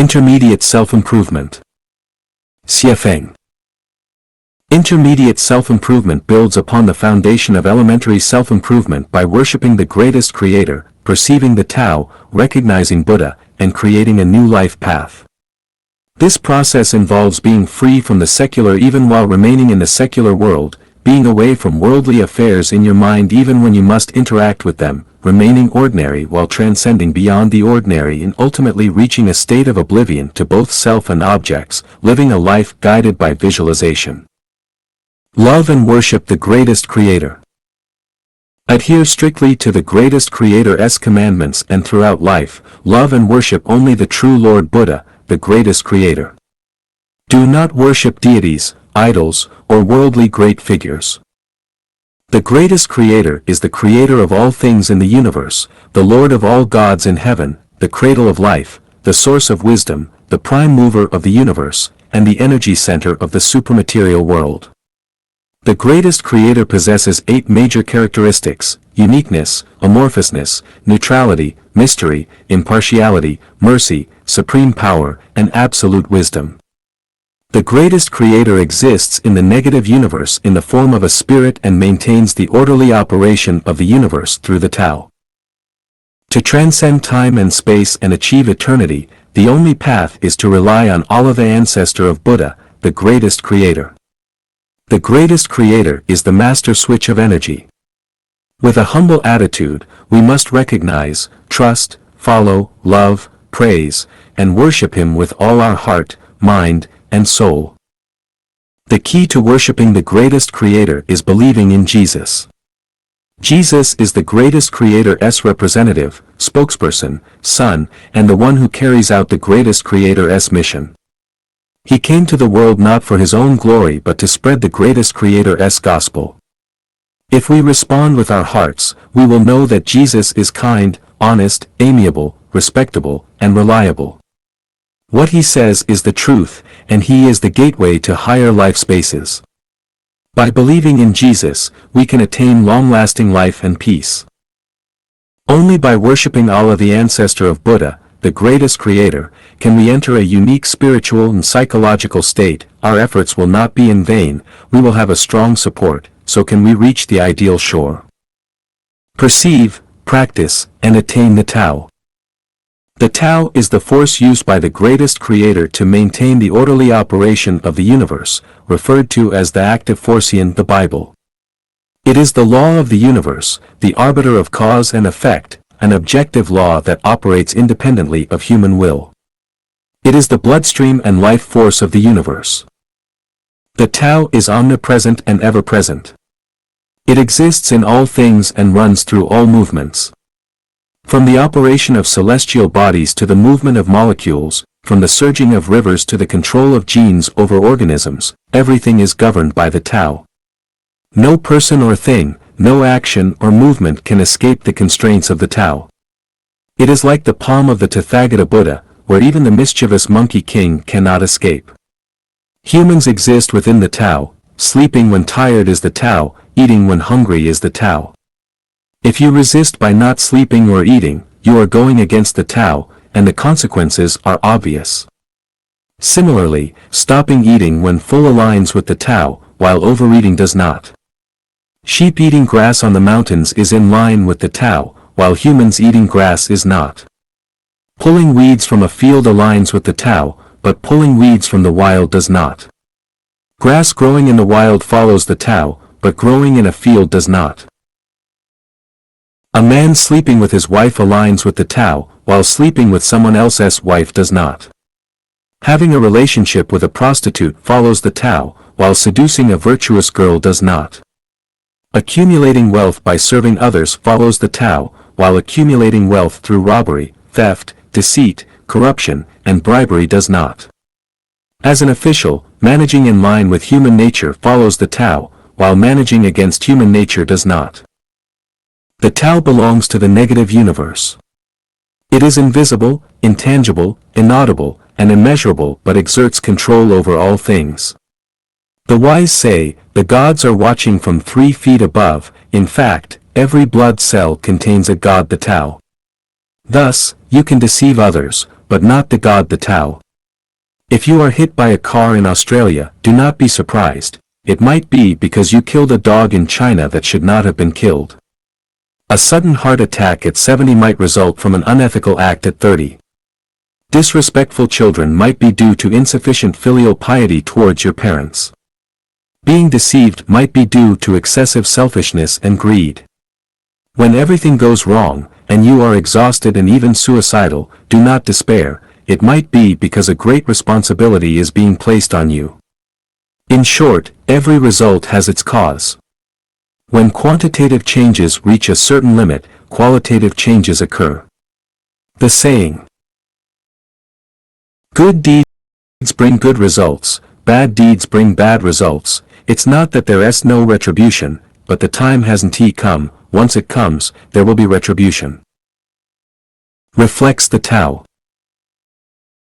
Intermediate self-improvement. Xiafeng. Intermediate self-improvement builds upon the foundation of elementary self-improvement by worshipping the greatest creator, perceiving the Tao, recognizing Buddha, and creating a new life path. This process involves being free from the secular even while remaining in the secular world, being away from worldly affairs in your mind even when you must interact with them, remaining ordinary while transcending beyond the ordinary and ultimately reaching a state of oblivion to both self and objects, living a life guided by visualization. Love and worship the greatest creator. Adhere strictly to the greatest creator's commandments and throughout life, love and worship only the true Lord Buddha, the greatest creator. Do not worship deities, idols, or worldly great figures. The greatest creator is the creator of all things in the universe, the Lord of all gods in heaven, the cradle of life, the source of wisdom, the prime mover of the universe, and the energy center of the supramaterial world. The greatest creator possesses 8 major characteristics: uniqueness, amorphousness, neutrality, mystery, impartiality, mercy, supreme power, and absolute wisdom. The greatest creator exists in the negative universe in the form of a spirit and maintains the orderly operation of the universe through the Tao. To transcend time and space and achieve eternity, the only path is to rely on Allah, the ancestor of Buddha, the greatest creator. The greatest creator is the master switch of energy. With a humble attitude, we must recognize, trust, follow, love, praise, and worship him with all our heart, mind, and soul. The key to worshiping the greatest creator is believing in Jesus. Jesus is the greatest creator's representative, spokesperson, son, and the one who carries out the greatest creator's mission. He came to the world not for his own glory but to spread the greatest creator's gospel. If we respond with our hearts, we will know that Jesus is kind, honest, amiable, respectable, and reliable. What he says is the truth, and he is the gateway to higher life spaces. By believing in Jesus, we can attain long-lasting life and peace. Only by worshipping Allah, the ancestor of Buddha, the greatest creator, can we enter a unique spiritual and psychological state. Our efforts will not be in vain, we will have a strong support, so can we reach the ideal shore. Perceive, practice, and attain the Tao. The Tao is the force used by the greatest creator to maintain the orderly operation of the universe, referred to as the active force in the Bible. It is the law of the universe, the arbiter of cause and effect, an objective law that operates independently of human will. It is the bloodstream and life force of the universe. The Tao is omnipresent and ever-present. It exists in all things and runs through all movements. From the operation of celestial bodies to the movement of molecules, from the surging of rivers to the control of genes over organisms, everything is governed by the Tao. No person or thing, no action or movement can escape the constraints of the Tao. It is like the palm of the Tathagata Buddha, where even the mischievous Monkey King cannot escape. Humans exist within the Tao, sleeping when tired is the Tao, eating when hungry is the Tao. If you resist by not sleeping or eating, you are going against the Tao, and the consequences are obvious. Similarly, stopping eating when full aligns with the Tao, while overeating does not. Sheep eating grass on the mountains is in line with the Tao, while humans eating grass is not. Pulling weeds from a field aligns with the Tao, but pulling weeds from the wild does not. Grass growing in the wild follows the Tao, but growing in a field does not. A man sleeping with his wife aligns with the Tao, while sleeping with someone else's wife does not. Having a relationship with a prostitute follows the Tao, while seducing a virtuous girl does not. Accumulating wealth by serving others follows the Tao, while accumulating wealth through robbery, theft, deceit, corruption, and bribery does not. As an official, managing in line with human nature follows the Tao, while managing against human nature does not. The Tao belongs to the negative universe. It is invisible, intangible, inaudible, and immeasurable but exerts control over all things. The wise say, the gods are watching from 3 feet above. In fact, every blood cell contains a god, the Tao. Thus, you can deceive others, but not the God the Tao. If you are hit by a car in Australia, do not be surprised. It might be because you killed a dog in China that should not have been killed. A sudden heart attack at 70 might result from an unethical act at 30. Disrespectful children might be due to insufficient filial piety towards your parents. Being deceived might be due to excessive selfishness and greed. When everything goes wrong, and you are exhausted and even suicidal, do not despair. It might be because a great responsibility is being placed on you. In short, every result has its cause. When quantitative changes reach a certain limit, qualitative changes occur. The saying, good deeds bring good results, bad deeds bring bad results. It's not that there's no retribution, but the time hasn't come. Once it comes, there will be retribution. Reflects the Tao.